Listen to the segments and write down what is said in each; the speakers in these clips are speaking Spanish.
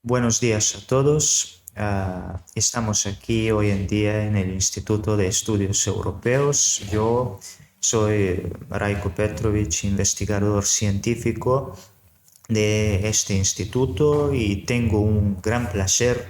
Buenos días a todos. Estamos aquí hoy en día en el Instituto de Estudios Europeos. Yo soy Rajko Petrović, investigador científico de este instituto y tengo un gran placer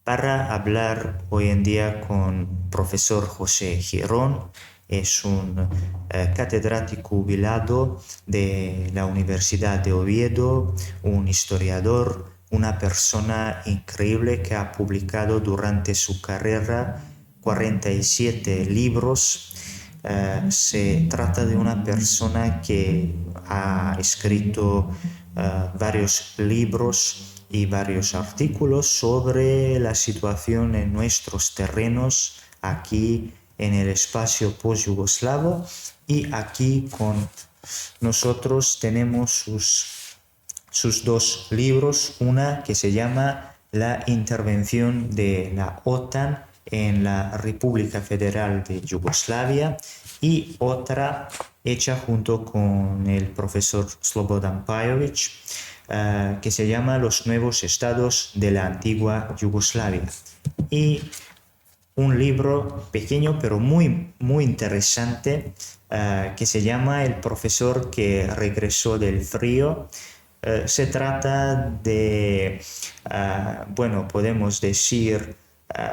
para hablar hoy en día con profesor José Girón. Es un catedrático jubilado de la Universidad de Oviedo, un historiador, una persona increíble que ha publicado durante su carrera 47 libros. Se trata de una persona que ha escrito varios libros y varios artículos sobre la situación en nuestros terrenos aquí en el espacio post-yugoslavo, y aquí con nosotros tenemos sus dos libros, una que se llama La intervención de la OTAN en la República Federal de Yugoslavia, y otra hecha junto con el profesor Slobodan Pajovic, que se llama Los nuevos estados de la antigua Yugoslavia. Y un libro pequeño pero muy interesante, que se llama El profesor que regresó del frío. Se trata de, bueno, podemos decir,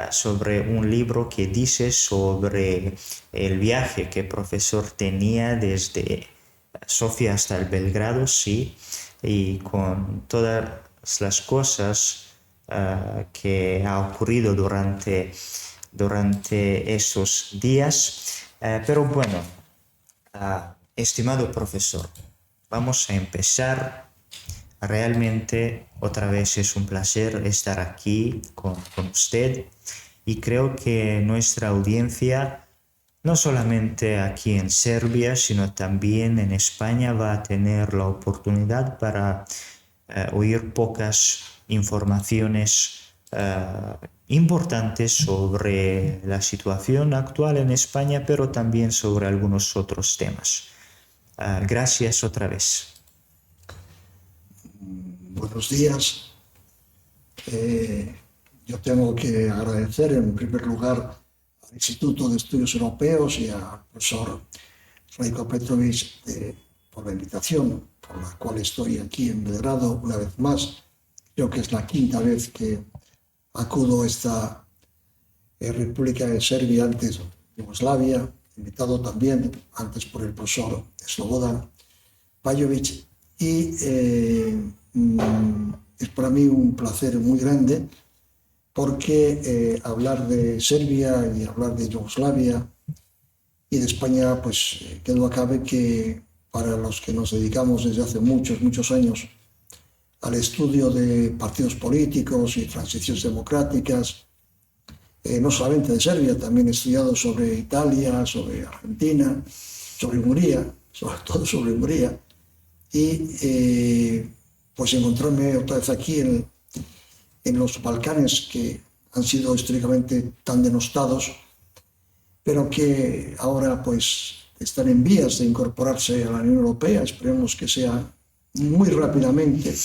sobre un libro que dice sobre el viaje que el profesor tenía desde Sofía hasta el Belgrado, sí, y con todas las cosas que ha ocurrido durante esos días. Pero bueno, estimado profesor, vamos a empezar. Realmente otra vez es un placer estar aquí con usted, y creo que nuestra audiencia, no solamente aquí en Serbia, sino también en España, va a tener la oportunidad para oír pocas informaciones importantes sobre la situación actual en España, pero también sobre algunos otros temas. Gracias otra vez. Buenos días. Yo tengo que agradecer en primer lugar al Instituto de Estudios Europeos y al profesor Rajko Petrović por la invitación, por la cual estoy aquí en Belgrado una vez más. Creo que es la quinta vez que acudo a esta República de Serbia, antes Yugoslavia, invitado también antes por el profesor Slobodan Pajovic, y es para mí un placer muy grande porque hablar de Serbia y hablar de Yugoslavia y de España, pues que duda cabe que para los que nos dedicamos desde hace muchos años al estudio de partidos políticos y transiciones democráticas, no solamente de Serbia, también he estudiado sobre Italia, sobre Argentina, sobre Hungría, sobre todo sobre Hungría, y pues encontrarme otra vez aquí en los Balcanes, que han sido históricamente tan denostados, pero que ahora pues están en vías de incorporarse a la Unión Europea. Esperemos que sea muy rápidamente,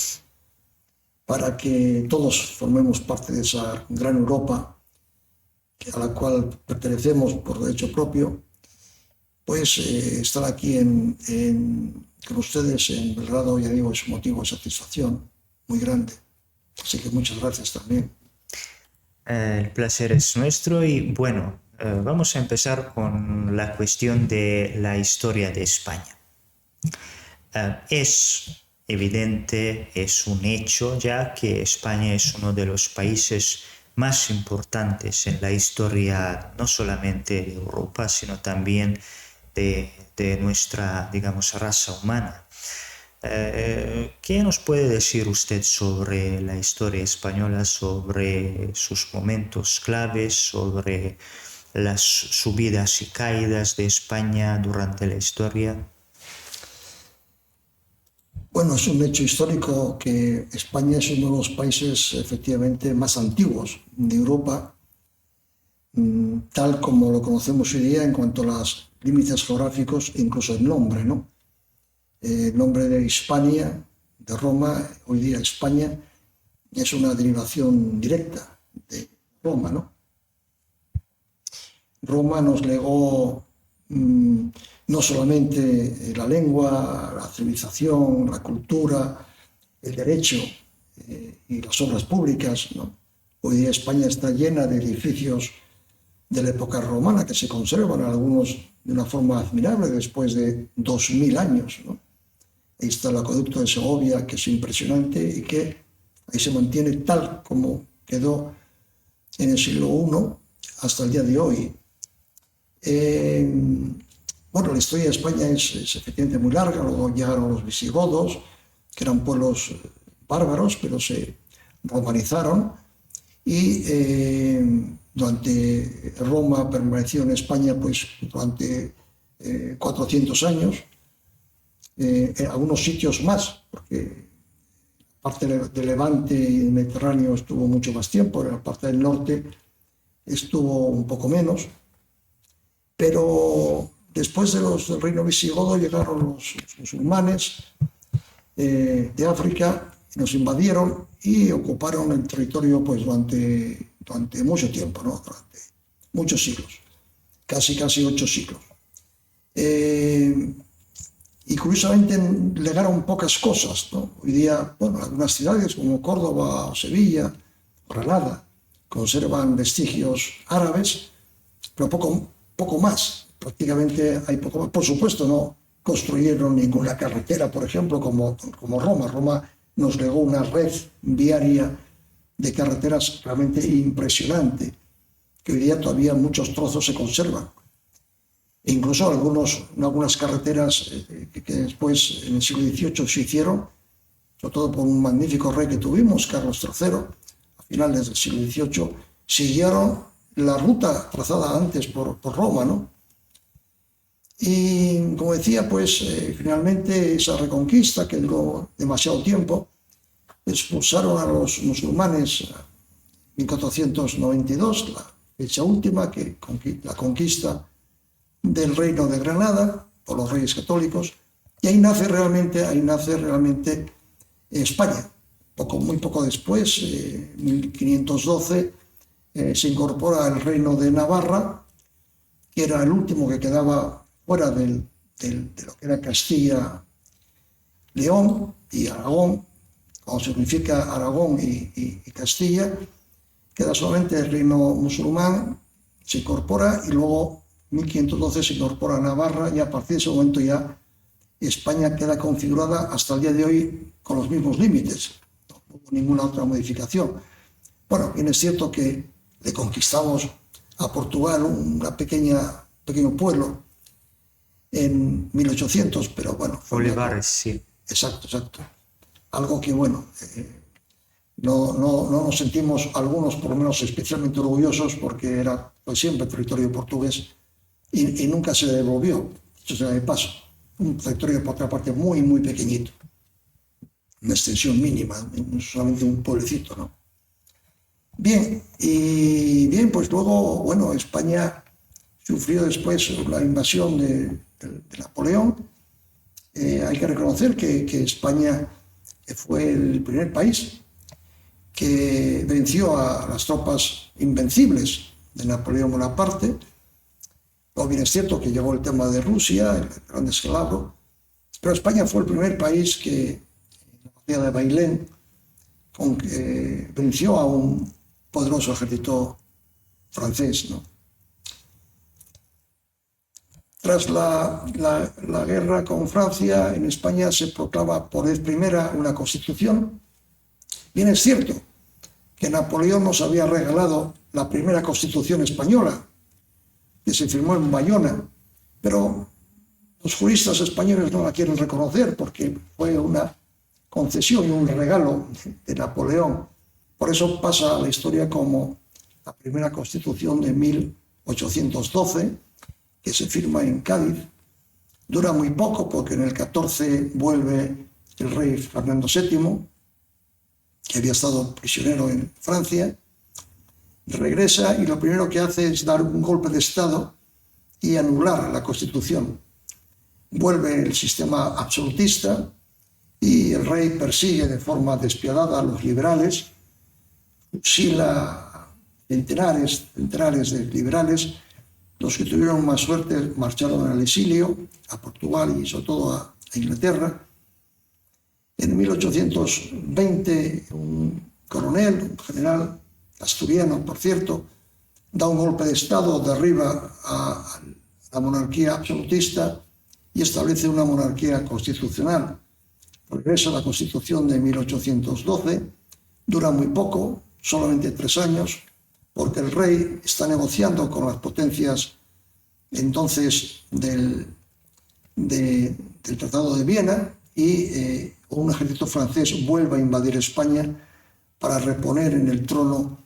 para que todos formemos parte de esa gran Europa a la cual pertenecemos por derecho propio. Pues estar aquí con ustedes en Belgrado, ya digo, es un motivo de satisfacción muy grande. Así que muchas gracias también. El placer es nuestro, y bueno, vamos a empezar con la cuestión de la historia de España. Es evidente, es un hecho ya, que España es uno de los países más importantes en la historia, no solamente de Europa, sino también de nuestra, digamos, raza humana. ¿Qué nos puede decir usted sobre la historia española, sobre sus momentos claves, sobre las subidas y caídas de España durante la historia? Bueno, es un hecho histórico que España es uno de los países efectivamente más antiguos de Europa, tal como lo conocemos hoy día en cuanto a los límites geográficos, incluso el nombre, ¿no? El nombre de Hispania, de Roma, hoy día España, es una derivación directa de Roma, ¿no? Roma nos legó no solamente la lengua, la civilización, la cultura, el derecho y las obras públicas, ¿no? Hoy día España está llena de edificios de la época romana que se conservan, algunos de una forma admirable después de 2000 años, ¿no? Ahí está el acueducto de Segovia, que es impresionante y que ahí se mantiene tal como quedó en el siglo I hasta el día de hoy. Bueno, la historia de España es efectivamente muy larga. Luego llegaron los visigodos, que eran pueblos bárbaros, pero se romanizaron, y durante Roma permaneció en España pues durante 400 años, en algunos sitios más, porque la parte de Levante y del Mediterráneo estuvo mucho más tiempo, en la parte del norte estuvo un poco menos, pero después del reino visigodo llegaron los musulmanes de África, nos invadieron y ocuparon el territorio pues durante mucho tiempo, ¿no? Durante muchos siglos, casi 8 siglos. Y curiosamente legaron pocas cosas, ¿no? Hoy día, bueno, algunas ciudades como Córdoba, Sevilla, Granada, conservan vestigios árabes, pero poco más. Prácticamente hay poco más. Por supuesto, no construyeron ninguna carretera, por ejemplo, como Roma. Roma nos legó una red viaria de carreteras realmente impresionante, que hoy día todavía muchos trozos se conservan. E incluso algunas carreteras que después, en el siglo XVIII, se hicieron, sobre todo por un magnífico rey que tuvimos, Carlos III, a finales del siglo XVIII, siguieron la ruta trazada antes por Roma, ¿no? Y como decía, pues finalmente esa reconquista, que duró demasiado tiempo, expulsaron a los musulmanes en 1492, la fecha última, la conquista del reino de Granada por los reyes católicos, y ahí nace realmente España. Muy poco después, en 1512, se incorpora el reino de Navarra, que era el último que quedaba fuera de lo que era Castilla, León y Aragón. Como significa Aragón y Castilla, queda solamente el reino musulmán, se incorpora, y luego en 1512 se incorpora Navarra, y a partir de ese momento ya España queda configurada hasta el día de hoy con los mismos límites, no hubo ninguna otra modificación. Bueno, bien es cierto que le conquistamos a Portugal, un pequeño pueblo, en 1800, pero bueno. Olivares, sí. Exacto. Algo que, bueno, no nos sentimos algunos, por lo menos, especialmente orgullosos, porque era pues, siempre territorio portugués y nunca se devolvió. Eso sea de paso. Un territorio, por otra parte, muy, muy pequeñito. Una extensión mínima, solamente un pueblecito, ¿no? Bien, pues luego, bueno, España sufrió después la invasión de Napoleón. Hay que reconocer que España fue el primer país que venció a las tropas invencibles de Napoleón Bonaparte. O bien es cierto que llegó el tema de Rusia, el gran descalabro, pero España fue el primer país que, en la batalla de Bailén, venció a un poderoso ejército francés, ¿no? Tras la guerra con Francia, en España se proclama por vez primera una constitución. Bien es cierto que Napoleón nos había regalado la primera constitución española, que se firmó en Bayona, pero los juristas españoles no la quieren reconocer porque fue una concesión y un regalo de Napoleón. Por eso pasa a la historia como la primera constitución de 1812, que se firma en Cádiz. Dura muy poco porque en el 14 vuelve el rey Fernando VII, que había estado prisionero en Francia, regresa y lo primero que hace es dar un golpe de Estado y anular la Constitución. Vuelve el sistema absolutista y el rey persigue de forma despiadada a los liberales fusila centenares de liberales. Los que tuvieron más suerte marcharon al exilio, a Portugal y sobre todo a Inglaterra. En 1820, un coronel, un general asturiano, por cierto, da un golpe de Estado, derriba a la monarquía absolutista y establece una monarquía constitucional. Regresa a la Constitución de 1812, dura muy poco, solamente 3 años, porque el rey está negociando con las potencias entonces del Tratado de Viena y un ejército francés vuelve a invadir España para reponer en el trono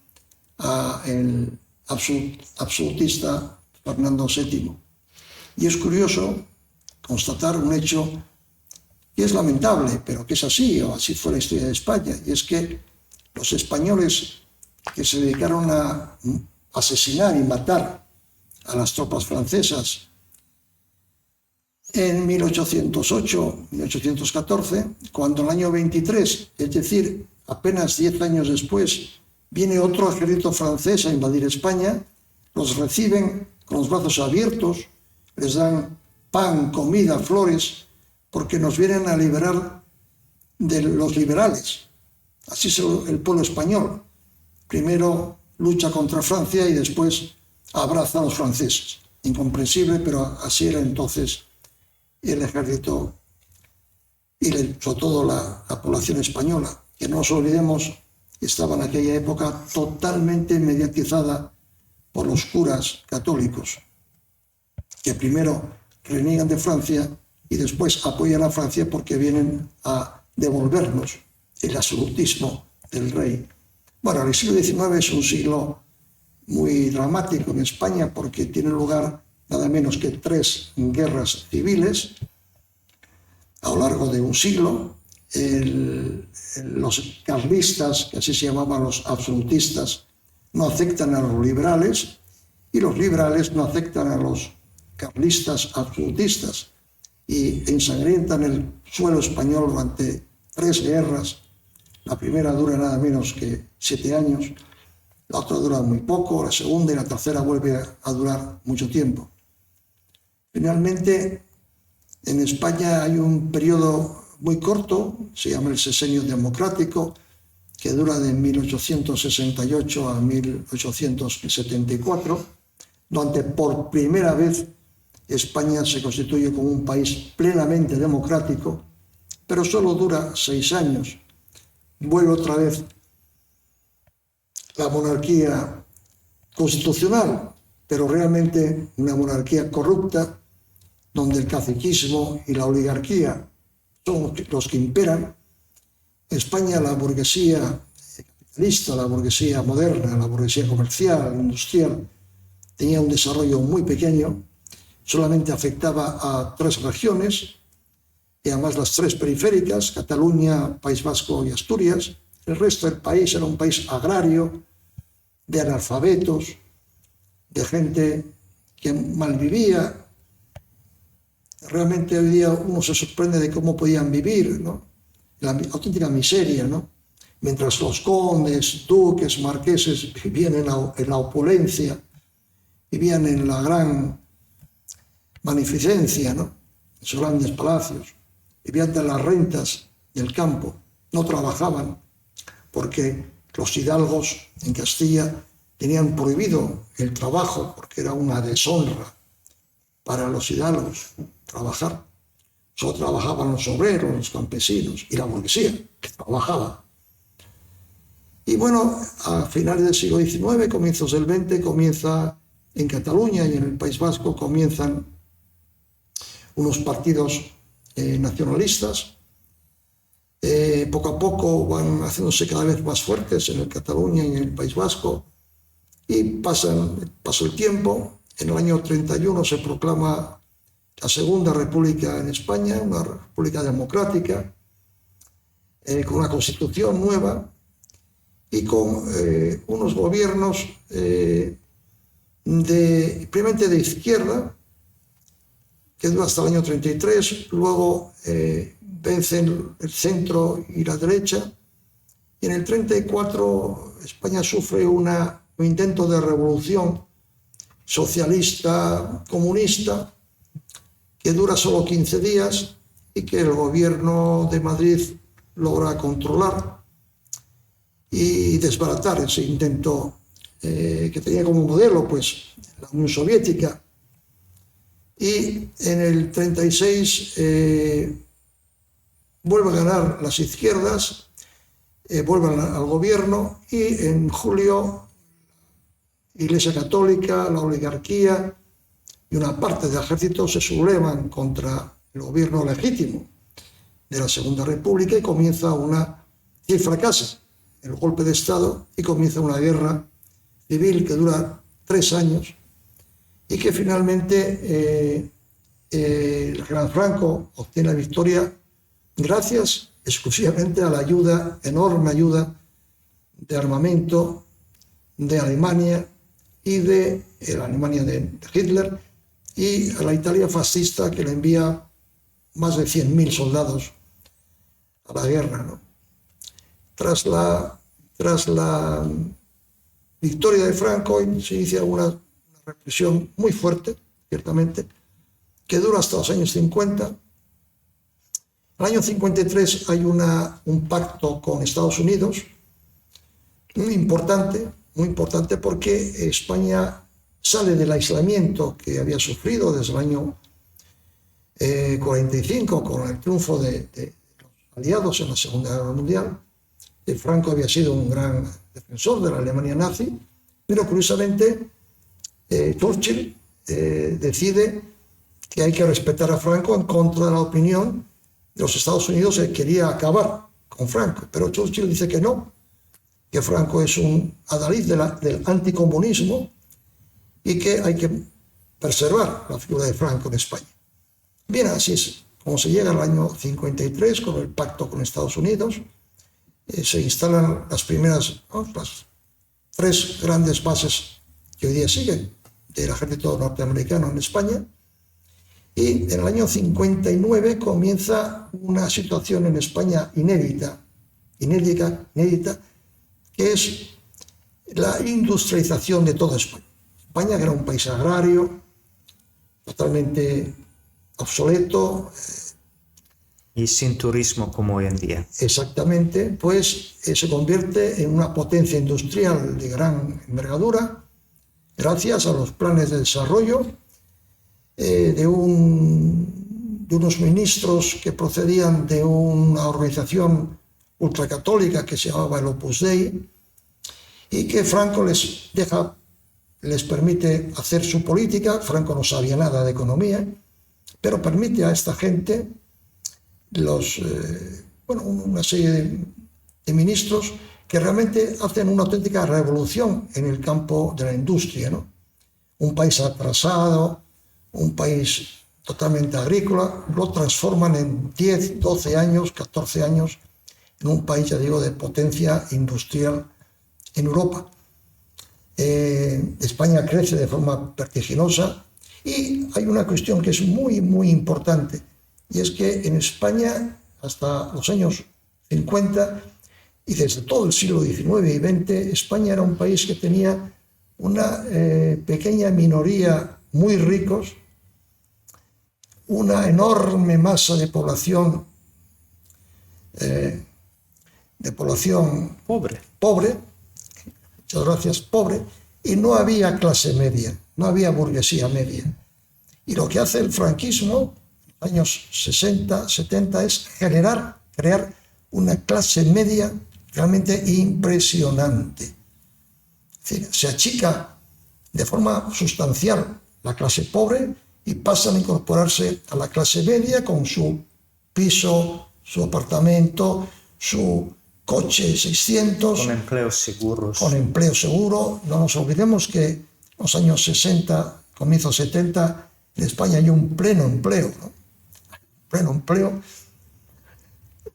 al absolutista Fernando VII. Y es curioso constatar un hecho que es lamentable, pero que es así, o así fue la historia de España, y es que los españoles que se dedicaron a asesinar y matar a las tropas francesas en 1808, 1814, cuando en el año 23, es decir, apenas 10 años después, viene otro ejército francés a invadir España, los reciben con los brazos abiertos, les dan pan, comida, flores, porque nos vienen a liberar de los liberales. Así es el pueblo español. Primero lucha contra Francia y después abraza a los franceses. Incomprensible, pero así era entonces el ejército y sobre todo la población española, que no nos olvidemos que estaba en aquella época totalmente mediatizada por los curas católicos, que primero reniegan de Francia y después apoyan a Francia porque vienen a devolvernos el absolutismo del rey. Bueno, el siglo XIX es un siglo muy dramático en España porque tiene lugar nada menos que 3 guerras civiles a lo largo de un siglo. Los carlistas, que así se llamaban los absolutistas, no aceptan a los liberales y los liberales no aceptan a los carlistas absolutistas y ensangrientan el suelo español durante 3 guerras. La primera dura nada menos que 7 años, la otra dura muy poco, la segunda y la tercera vuelve a durar mucho tiempo. Finalmente, en España hay un periodo muy corto, se llama el Sexenio Democrático, que dura de 1868 a 1874, donde por primera vez España se constituye como un país plenamente democrático, pero solo dura 6 años. Vuelve otra vez la monarquía constitucional, pero realmente una monarquía corrupta, donde el caciquismo y la oligarquía son los que imperan. En España la burguesía capitalista, la burguesía moderna, la burguesía comercial, industrial, tenía un desarrollo muy pequeño, solamente afectaba a 3 regiones, y además las 3 periféricas, Cataluña, País Vasco y Asturias. El resto del país era un país agrario, de analfabetos, de gente que malvivía. Realmente hoy día uno se sorprende de cómo podían vivir, ¿no? La auténtica miseria, ¿no? Mientras los condes, duques, marqueses vivían en la opulencia, vivían en la gran magnificencia, ¿no? En sus grandes palacios, vivían de las rentas del campo, no trabajaban, porque los hidalgos en Castilla tenían prohibido el trabajo, porque era una deshonra para los hidalgos trabajar. Solo trabajaban los obreros, los campesinos y la burguesía, que trabajaba. Y bueno, a finales del siglo XIX, comienzos del XX, comienza en Cataluña y en el País Vasco, comienzan unos partidos nacionalistas. Poco a poco van haciéndose cada vez más fuertes en el Cataluña y en el País Vasco. Y pasó el tiempo. En el año 31 se proclama la Segunda República en España, una república democrática, con una constitución nueva y con unos gobiernos primeramente de izquierda, que dura hasta el año 33, luego vencen el centro y la derecha, Y en el 34 España sufre un intento de revolución socialista, comunista, que dura solo 15 días y que el gobierno de Madrid logra controlar y desbaratar ese intento que tenía como modelo pues la Unión Soviética. Y en el 36 vuelven a ganar las izquierdas, vuelven al gobierno, y en julio la Iglesia Católica, la oligarquía y una parte del ejército se sublevan contra el gobierno legítimo de la Segunda República y comienza y fracasa el golpe de Estado y comienza una guerra civil que dura 3 años y que finalmente el general Franco obtiene la victoria gracias exclusivamente a la enorme ayuda de armamento de Alemania y de la Alemania de Hitler y a la Italia fascista, que le envía más de 100.000 soldados a la guerra, ¿no? Tras la victoria de Franco se inicia una represión muy fuerte, ciertamente, que dura hasta los años 50. En el año 53 hay un pacto con Estados Unidos muy importante porque España sale del aislamiento que había sufrido desde el año 45 con el triunfo de los aliados en la Segunda Guerra Mundial. Franco había sido un gran defensor de la Alemania nazi, pero curiosamente Churchill decide que hay que respetar a Franco en contra de la opinión de los Estados Unidos, que quería acabar con Franco, pero Churchill dice que no, que Franco es un adalid del anticomunismo y que hay que preservar la figura de Franco en España. Bien, así es como se llega al año 53 con el pacto con Estados Unidos. Se instalan las 3 grandes bases que hoy día siguen del ejército norteamericano en España, y en el año 59 comienza una situación en España inédita, que es la industrialización de toda España. España, que era un país agrario, totalmente obsoleto, y sin turismo como hoy en día. Exactamente, pues se convierte en una potencia industrial de gran envergadura gracias a los planes de desarrollo de unos ministros que procedían de una organización ultracatólica que se llamaba el Opus Dei, y que Franco les permite hacer su política. Franco no sabía nada de economía, pero permite a esta gente una serie de ministros que realmente hacen una auténtica revolución en el campo de la industria, ¿no? Un país atrasado, un país totalmente agrícola, lo transforman en 10, 12 años, 14 años en un país, ya digo, de potencia industrial en Europa. España crece de forma vertiginosa, y hay una cuestión que es muy, muy importante. Y es que en España, hasta los años 50 y desde todo el siglo XIX y XX, España era un país que tenía una pequeña minoría muy ricos, una enorme masa de población pobre, muchas gracias, pobre, y no había clase media, no había burguesía media. Y lo que hace el franquismo años 60, 70, es crear una clase media realmente impresionante. Es decir, se achica de forma sustancial la clase pobre y pasan a incorporarse a la clase media con su piso, su apartamento, su coche 600. Con empleos seguros. Con empleo seguro. No nos olvidemos que en los años 60, comienzos 70, en España hay un pleno empleo, ¿no? Pleno empleo.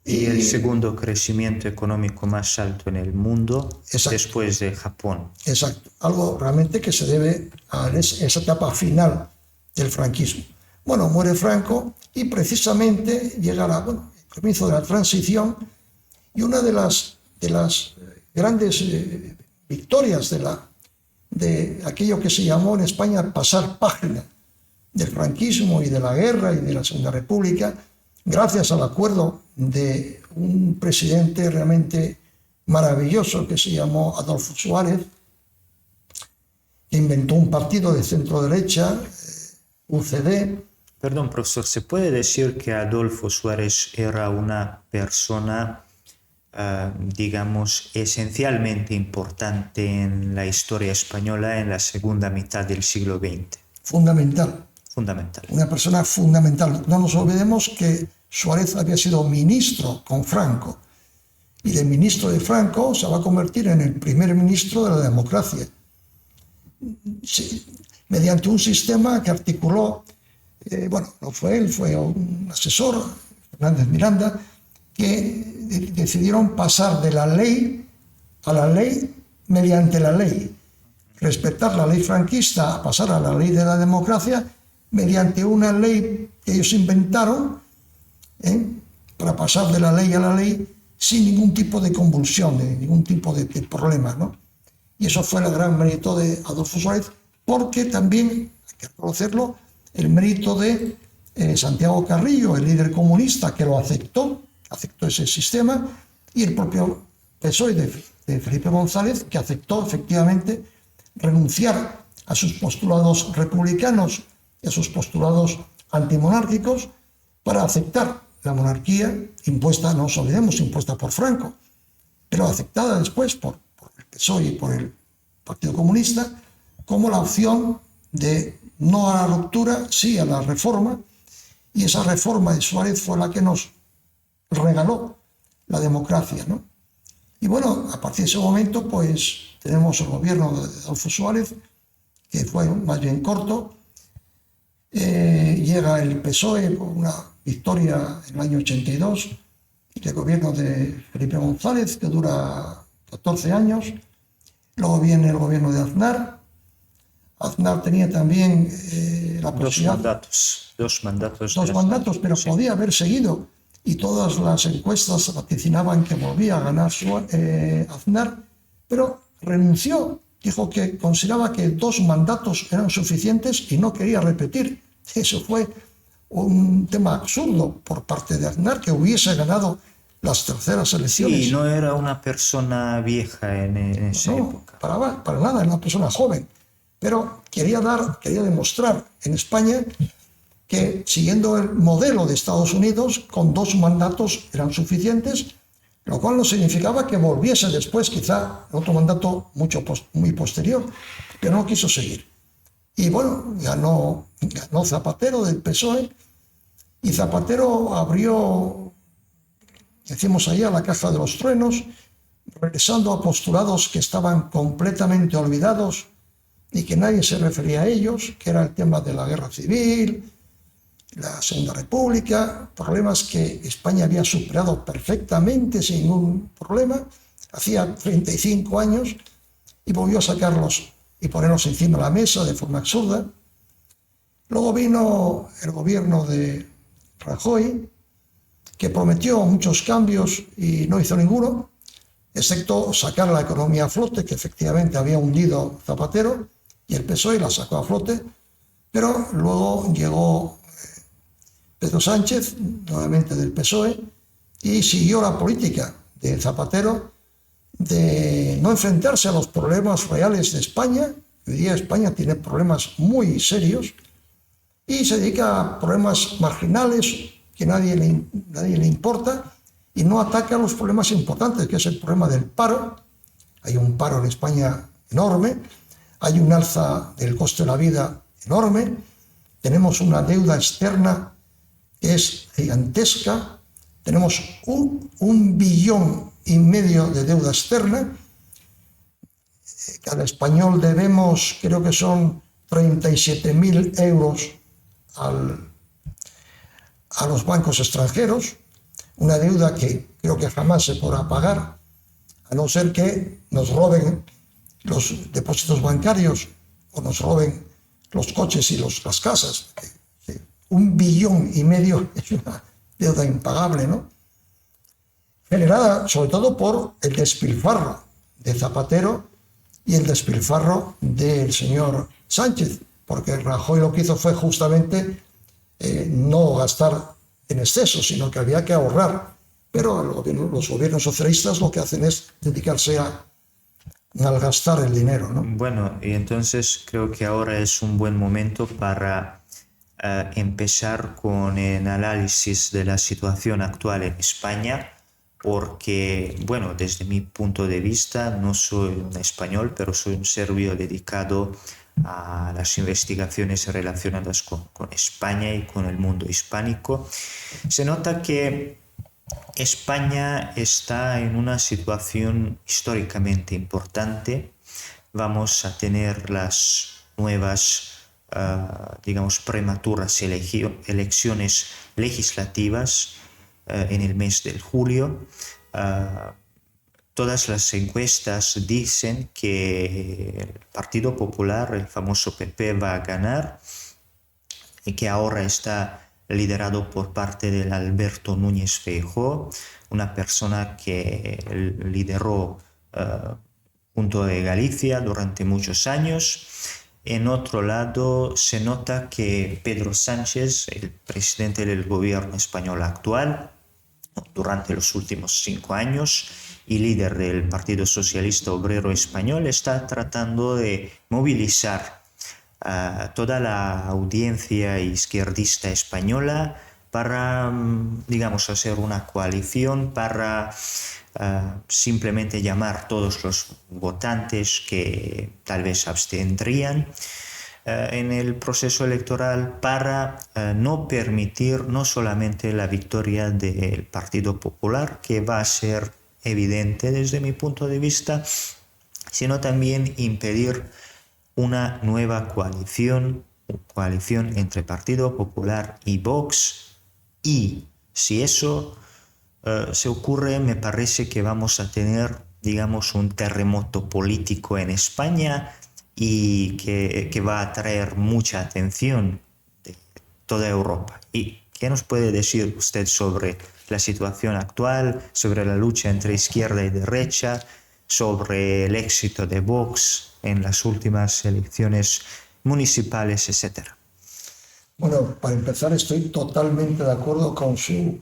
Y el segundo crecimiento económico más alto en el mundo, después de Japón. Exacto. Algo realmente que se debe a esa etapa final del franquismo. Bueno, muere Franco y precisamente llega el comienzo de la transición, y una de de las grandes victorias de aquello que se llamó en España pasar página del franquismo y de la guerra y de la Segunda República, gracias al acuerdo de un presidente realmente maravilloso que se llamó Adolfo Suárez, que inventó un partido de centro derecha, UCD. Perdón, profesor, ¿se puede decir que Adolfo Suárez era una persona, digamos, esencialmente importante en la historia española en la segunda mitad del siglo XX? Fundamental. Fundamental. Una persona fundamental. No nos olvidemos que Suárez había sido ministro con Franco, y de ministro de Franco se va a convertir en el primer ministro de la democracia. Sí, mediante un sistema que articuló, no fue él, fue un asesor, Fernández Miranda, que decidieron pasar de la ley a la ley mediante la ley. Respetar la ley franquista a pasar a la ley de la democracia mediante una ley que ellos inventaron, para pasar de la ley a la ley sin ningún tipo de convulsión, de ningún tipo de problema, ¿no? Y eso fue el gran mérito de Adolfo Suárez, porque también, hay que reconocerlo, el mérito de Santiago Carrillo, el líder comunista, que lo aceptó ese sistema, y el propio PSOE de Felipe González, que aceptó efectivamente renunciar a sus postulados republicanos y a sus postulados antimonárquicos para aceptar la monarquía impuesta, no nos olvidemos, impuesta por Franco, pero aceptada después por el PSOE y por el Partido Comunista, como la opción de no a la ruptura, sí a la reforma, y esa reforma de Suárez fue la que nos regaló la democracia, ¿no? Y bueno, a partir de ese momento, pues tenemos el gobierno de Adolfo Suárez, que fue más bien corto. Llega el PSOE con una victoria en el año 82, el gobierno de Felipe González, que dura 14 años. Luego viene el gobierno de Aznar. Aznar tenía también la posibilidad... Dos mandatos, pero sí, podía haber seguido. Y todas las encuestas vaticinaban que volvía a ganar Aznar, pero renunció. Dijo que consideraba que 2 mandatos eran suficientes y no quería repetir. Eso fue un tema absurdo por parte de Aznar, que hubiese ganado las terceras elecciones. Sí, no era una persona vieja en esa época. Para nada, era una persona joven. Pero quería demostrar en España que, siguiendo el modelo de Estados Unidos, con 2 mandatos eran suficientes, lo cual no significaba que volviese después, quizá, otro mandato muy posterior, pero no quiso seguir. Y bueno, ganó Zapatero del PSOE, y Zapatero abrió, decimos allá, la caja de los truenos, regresando a postulados que estaban completamente olvidados y que nadie se refería a ellos, que era el tema de la guerra civil, la Segunda República, problemas que España había superado perfectamente sin ningún problema, hacía 35 años, y volvió a sacarlos y ponerlos encima de la mesa de forma absurda. Luego vino el gobierno de Rajoy, que prometió muchos cambios y no hizo ninguno, excepto sacar la economía a flote, que efectivamente había hundido Zapatero, y el PSOE la sacó a flote, pero luego llegó Pedro Sánchez, nuevamente del PSOE, y siguió la política de Zapatero de no enfrentarse a los problemas reales de España. Hoy día España tiene problemas muy serios y se dedica a problemas marginales que nadie le importa, y no ataca los problemas importantes, que es el problema del paro. Hay un paro en España enorme, hay un alza del coste de la vida enorme, tenemos una deuda externa que es gigantesca, tenemos un billón y medio de deuda externa. Cada español debemos, creo que son 37.000 euros a los bancos extranjeros, una deuda que creo que jamás se podrá pagar, a no ser que nos roben los depósitos bancarios o nos roben los coches y las casas. 1,5 billones es una deuda impagable, ¿no? generada sobre todo por el despilfarro de Zapatero y el despilfarro del señor Sánchez, porque Rajoy lo que hizo fue justamente no gastar en exceso, sino que había que ahorrar. Pero los gobiernos socialistas lo que hacen es dedicarse a malgastar el dinero, ¿no? Bueno, y entonces creo que ahora es un buen momento para empezar con el análisis de la situación actual en España, porque, bueno, desde mi punto de vista, no soy un español, pero soy un serbio dedicado a las investigaciones relacionadas con España y con el mundo hispánico. Se nota que España está en una situación históricamente importante. Vamos a tener las nuevas, digamos, prematuras elecciones legislativas en el mes de julio. Todas las encuestas dicen que el Partido Popular, el famoso PP, va a ganar y que ahora está liderado por parte de Alberto Núñez Feijóo, una persona que lideró Junto de Galicia durante muchos años. En otro lado, se nota que Pedro Sánchez, el presidente del gobierno español actual, durante los últimos 5 años, y líder del Partido Socialista Obrero Español, está tratando de movilizar a toda la audiencia izquierdista española para, digamos, hacer una coalición para simplemente llamar a todos los votantes que tal vez abstendrían en el proceso electoral para no permitir no solamente la victoria del Partido Popular, que va a ser evidente desde mi punto de vista, sino también impedir una nueva coalición entre Partido Popular y Vox. Y si eso se ocurre, me parece que vamos a tener, digamos, un terremoto político en España y que va a atraer mucha atención de toda Europa. ¿Y qué nos puede decir usted sobre la situación actual, sobre la lucha entre izquierda y derecha, sobre el éxito de Vox en las últimas elecciones municipales, etcétera? Bueno, para empezar, estoy totalmente de acuerdo con su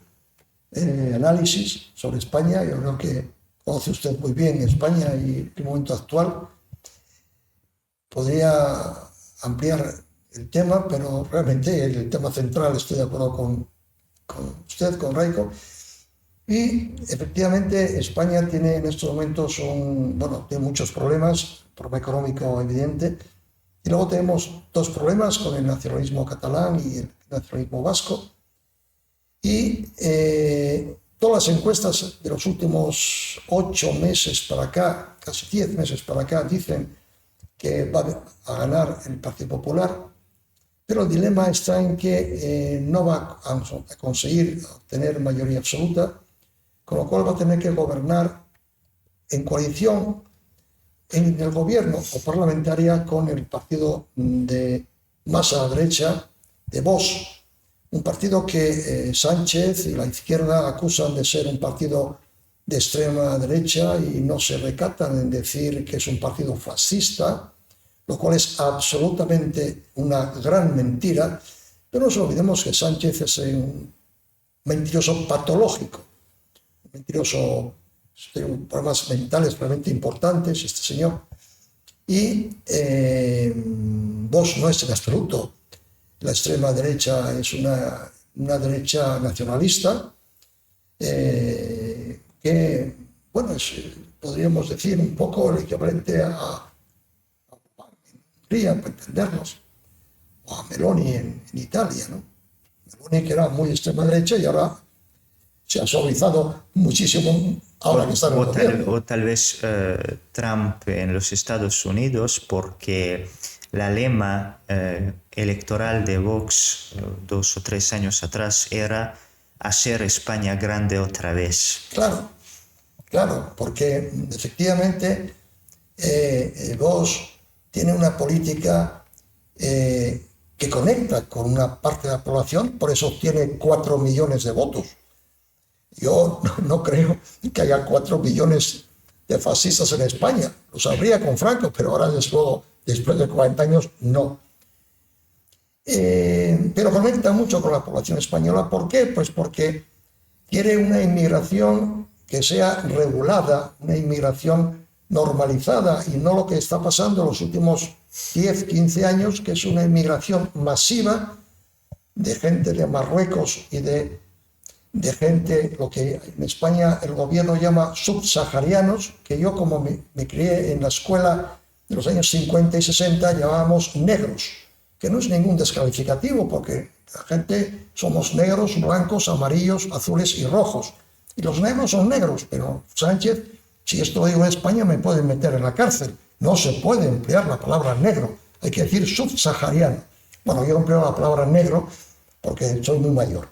análisis sobre España. Yo creo que conoce usted muy bien España y el momento actual. Podría ampliar el tema, pero realmente el tema central, estoy de acuerdo con usted, con Raiko. Y efectivamente España tiene en estos momentos tiene muchos problemas, problema económico evidente, y luego tenemos dos problemas con el nacionalismo catalán y el nacionalismo vasco. Y todas las encuestas de los últimos 8 meses para acá, casi 10 meses para acá, dicen que va a ganar el Partido Popular, pero el dilema está en que no va a conseguir obtener mayoría absoluta, con lo cual va a tener que gobernar en coalición en el gobierno o parlamentaria con el partido de más a la derecha de Vox, un partido que Sánchez y la izquierda acusan de ser un partido de extrema derecha y no se recatan en decir que es un partido fascista, lo cual es absolutamente una gran mentira. Pero no nos olvidemos que Sánchez es un mentiroso patológico, un mentiroso, tiene problemas mentales realmente importantes este señor, y Vox no es en absoluto la extrema derecha, es una derecha nacionalista que, bueno, podríamos decir un poco el equivalente a Hungría, para entendernos, o a Meloni en Italia, ¿no? Meloni, que era muy extrema derecha y ahora se ha suavizado muchísimo ahora que está en el gobierno. O tal vez Trump en los Estados Unidos, porque la lema electoral de Vox 2 o 3 años atrás era hacer España grande otra vez. Claro, porque efectivamente Vox tiene una política que conecta con una parte de la población, por eso tiene 4 millones de votos. Yo no creo que haya 4 millones de fascistas en España. Los habría con Franco, pero ahora después de 40 años, no. Pero conecta mucho con la población española. ¿Por qué? Pues porque quiere una inmigración que sea regulada, una inmigración normalizada y no lo que está pasando en los últimos 10, 15 años, que es una inmigración masiva de gente de Marruecos y de gente, lo que en España el gobierno llama subsaharianos, que yo como me crié en la escuela de los años 50 y 60 llamábamos negros, que no es ningún descalificativo porque la gente somos negros, blancos, amarillos, azules y rojos. Y los negros son negros, pero Sánchez, si esto lo digo en España, me pueden meter en la cárcel. No se puede emplear la palabra negro, hay que decir subsahariano. Bueno, yo empleo la palabra negro porque soy muy mayor.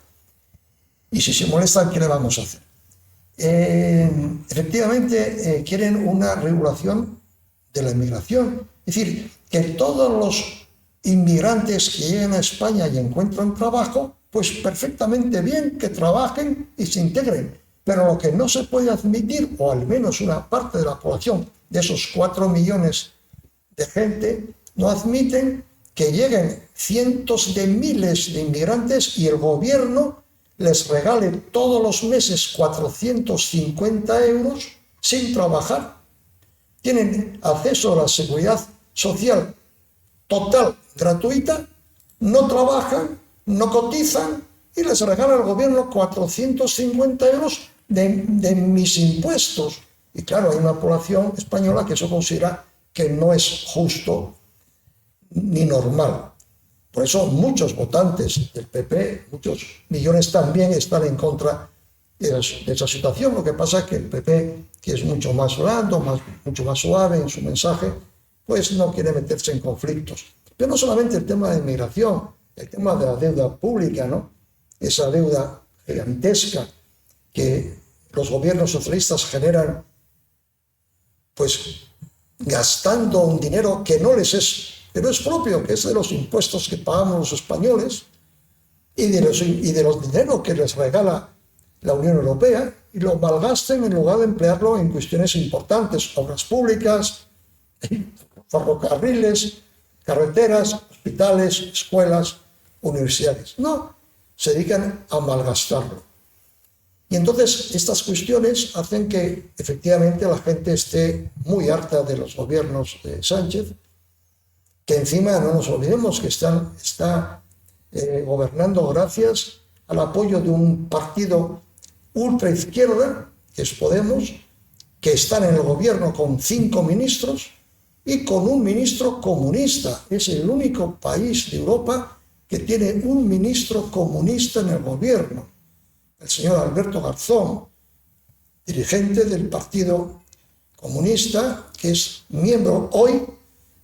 Y si se molestan, ¿qué le vamos a hacer? Efectivamente, quieren una regulación de la inmigración. Es decir, que todos los inmigrantes que lleguen a España y encuentran trabajo, pues perfectamente bien que trabajen y se integren. Pero lo que no se puede admitir, o al menos una parte de la población, de esos 4 millones de gente, no admiten que lleguen cientos de miles de inmigrantes y el gobierno les regale todos los meses 450 euros sin trabajar. Tienen acceso a la seguridad social total, gratuita, no trabajan, no cotizan y les regala el gobierno 450 euros de mis impuestos. Y claro, hay una población española que eso considera que no es justo ni normal. Por eso muchos votantes del PP, muchos millones también están en contra de esa situación. Lo que pasa es que el PP, que es mucho más blando, mucho más suave en su mensaje, pues no quiere meterse en conflictos. Pero no solamente el tema de inmigración, el tema de la deuda pública, ¿no? Esa deuda gigantesca que los gobiernos socialistas generan, pues gastando un dinero que no les es propio, que es de los impuestos que pagamos los españoles y de los dineros que les regala la Unión Europea, y lo malgasten en lugar de emplearlo en cuestiones importantes, obras públicas, ferrocarriles, carreteras, hospitales, escuelas, universidades. No, se dedican a malgastarlo. Y entonces estas cuestiones hacen que efectivamente la gente esté muy harta de los gobiernos de Sánchez, que encima no nos olvidemos que está gobernando gracias al apoyo de un partido ultraizquierda, que es Podemos, que están en el gobierno con 5 ministros y con un ministro comunista. Es el único país de Europa que tiene un ministro comunista en el gobierno, el señor Alberto Garzón, dirigente del Partido Comunista, que es miembro hoy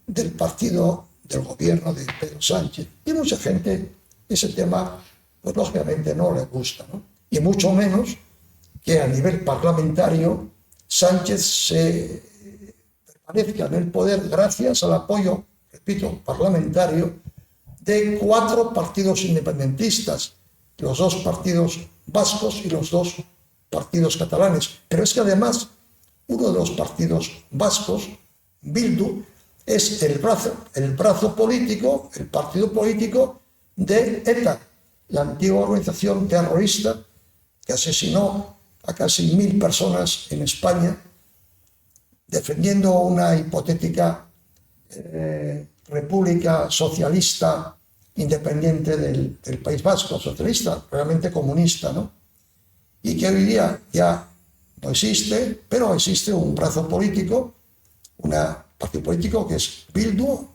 del partido del gobierno de Pedro Sánchez. Y mucha gente ese tema, pues lógicamente no le gusta, ¿no? Y mucho menos que a nivel parlamentario Sánchez se permanezca en el poder gracias al apoyo, repito, parlamentario de 4 partidos independentistas, los 2 partidos vascos y los 2 partidos catalanes. Pero es que además uno de los partidos vascos, Bildu, es el brazo político, el partido político de ETA, la antigua organización terrorista que asesinó a casi 1000 personas en España, defendiendo una hipotética república socialista independiente del País Vasco, socialista, realmente comunista, ¿no? Y que hoy día ya no existe, pero existe un brazo político, un partido político que es Bildu,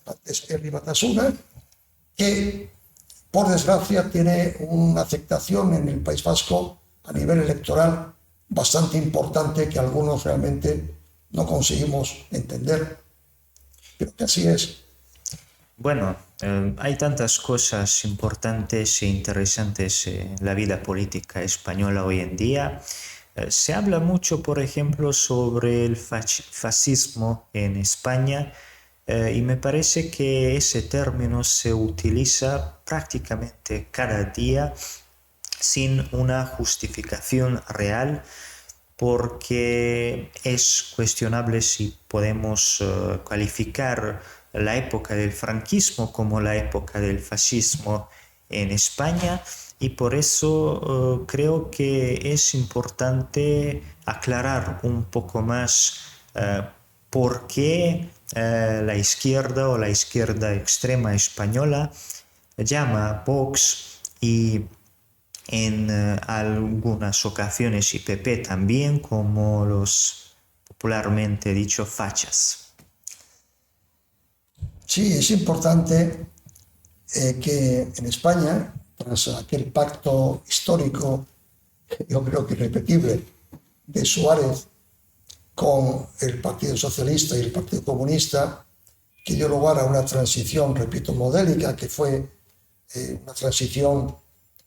antes Herri Batasuna, que por desgracia tiene una aceptación en el País Vasco a nivel electoral bastante importante que algunos realmente no conseguimos entender, pero que así es. Bueno, hay tantas cosas importantes e interesantes en la vida política española hoy en día. Se habla mucho, por ejemplo, sobre el fascismo en España, y me parece que ese término se utiliza prácticamente cada día sin una justificación real, porque es cuestionable si podemos calificar la época del franquismo como la época del fascismo en España, y por eso creo que es importante aclarar un poco más por qué la izquierda o la izquierda extrema española llama a Vox y en algunas ocasiones y PP también, como los popularmente dicho fachas. Sí, es importante que en España, tras aquel pacto histórico, yo creo que irrepetible, de Suárez con el Partido Socialista y el Partido Comunista, que dio lugar a una transición, repito, modélica, que fue una transición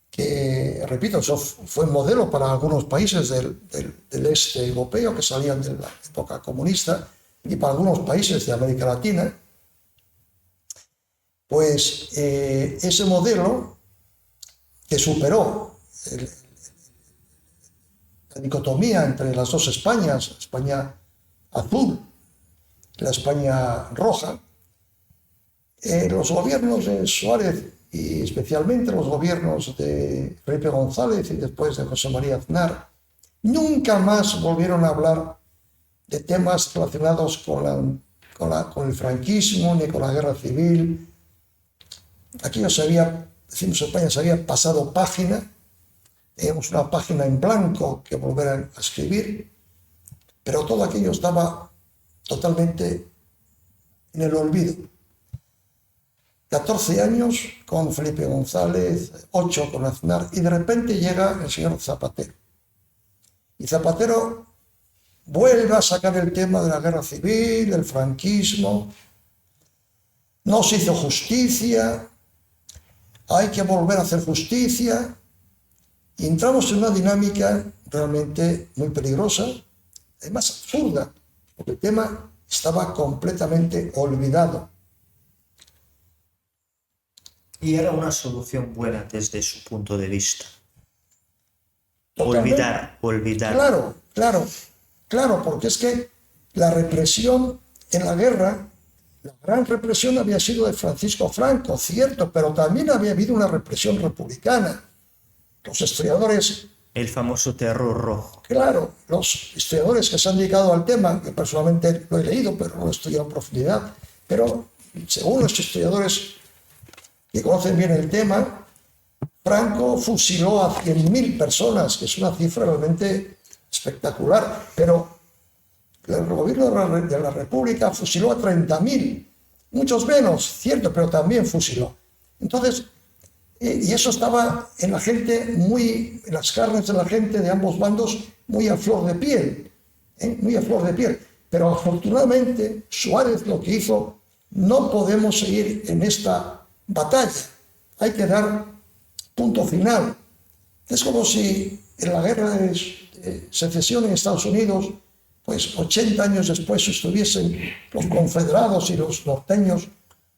que, repito, eso fue modelo para algunos países del este europeo que salían de la época comunista y para algunos países de América Latina. Pues ese modelo que superó la dicotomía entre las dos Españas, la España azul y la España roja, los gobiernos de Suárez y especialmente los gobiernos de Felipe González y después de José María Aznar, nunca más volvieron a hablar de temas relacionados con el franquismo ni con la guerra civil. Aquello decimos en España, se había pasado página, teníamos una página en blanco que volver a escribir, pero todo aquello estaba totalmente en el olvido. 14 años con Felipe González, 8 con Aznar, y de repente llega el señor Zapatero. Y Zapatero vuelve a sacar el tema de la guerra civil, del franquismo. No se hizo justicia, hay que volver a hacer justicia. Y entramos en una dinámica realmente muy peligrosa, además absurda, porque el tema estaba completamente olvidado. Y era una solución buena desde su punto de vista. Totalmente. Olvidar. Claro, porque es que la represión en la guerra, la gran represión había sido de Francisco Franco, cierto, pero también había habido una represión republicana. Los historiadores... El famoso terror rojo. Claro, los historiadores que se han dedicado al tema, que personalmente lo he leído, pero no lo he estudiado en profundidad, pero según los historiadores que conocen bien el tema, Franco fusiló a 100.000 personas, que es una cifra realmente espectacular, pero el gobierno de la República fusiló a 30.000, muchos menos, cierto, pero también fusiló. Entonces, y eso estaba en la gente, en las carnes de la gente de ambos bandos, muy a flor de piel, muy a flor de piel. Pero afortunadamente Suárez lo que hizo, no podemos seguir en esta batalla, hay que dar punto final. Es como si en la guerra de secesión en Estados Unidos, pues 80 años después estuviesen los confederados y los norteños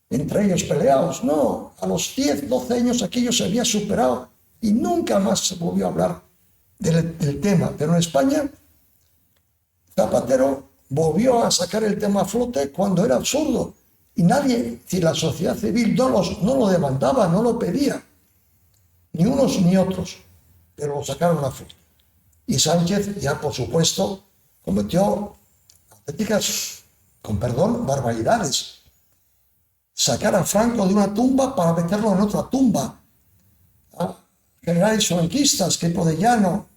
entre ellos peleados. No, a los 10, 12 años aquello se había superado y nunca más se volvió a hablar del tema. Pero en España, Zapatero volvió a sacar el tema a flote cuando era absurdo. Y nadie, si la sociedad civil no lo demandaba, no lo pedía, ni unos ni otros, pero lo sacaron a flote. Y Sánchez ya, por supuesto, cometió auténticas, con perdón, barbaridades. Sacar a Franco de una tumba para meterlo en otra tumba. A generales franquistas, Queipo de Llano,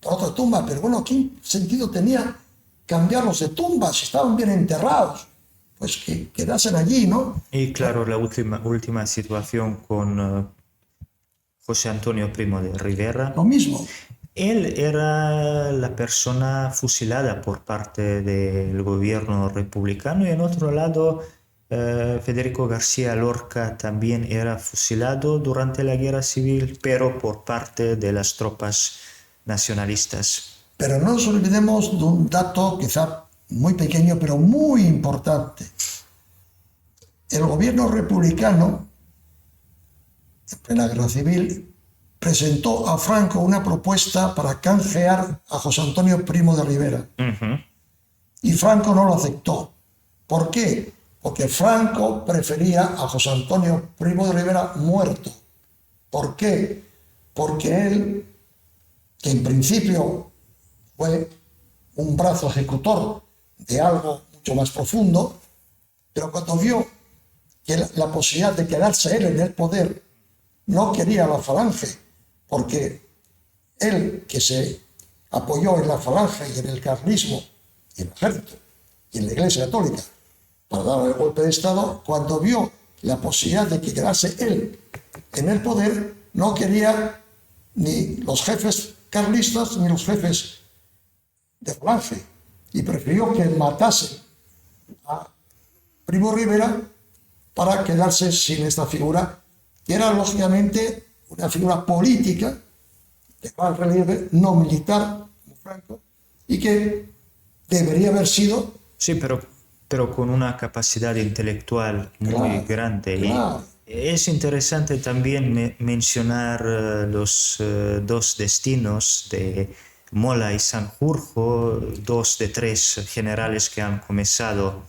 para otra tumba. Pero bueno, ¿qué sentido tenía cambiarlos de tumbas si estaban bien enterrados? Pues que quedasen allí, ¿no? Y claro, la última situación con José Antonio Primo de Rivera. Lo mismo. Él era la persona fusilada por parte del gobierno republicano, y en otro lado Federico García Lorca también era fusilado durante la guerra civil, pero por parte de las tropas nacionalistas. Pero no nos olvidemos de un dato quizá muy pequeño, pero muy importante. El gobierno republicano, en plena guerra civil, presentó a Franco una propuesta para canjear a José Antonio Primo de Rivera. Y Franco no lo aceptó. ¿Por qué? Porque Franco prefería a José Antonio Primo de Rivera muerto. ¿Por qué? Porque él, que en principio fue un brazo ejecutor de algo mucho más profundo, pero cuando vio que la posibilidad de quedarse él en el poder, no quería la Falange, porque él, que se apoyó en la Falange y en el carlismo y en el ejército y en la Iglesia Católica para dar el golpe de Estado, cuando vio la posibilidad de que quedase él en el poder, no quería ni los jefes carlistas ni los jefes de Falange, y prefirió que matase a Primo Rivera para quedarse sin esta figura, que era lógicamente una figura política de gran relieve, no militar como Franco, y que debería haber sido... Sí, pero con una capacidad intelectual muy grande. Claro. Y es interesante también mencionar los dos destinos de Mola y Sanjurjo, dos de tres generales que han comenzado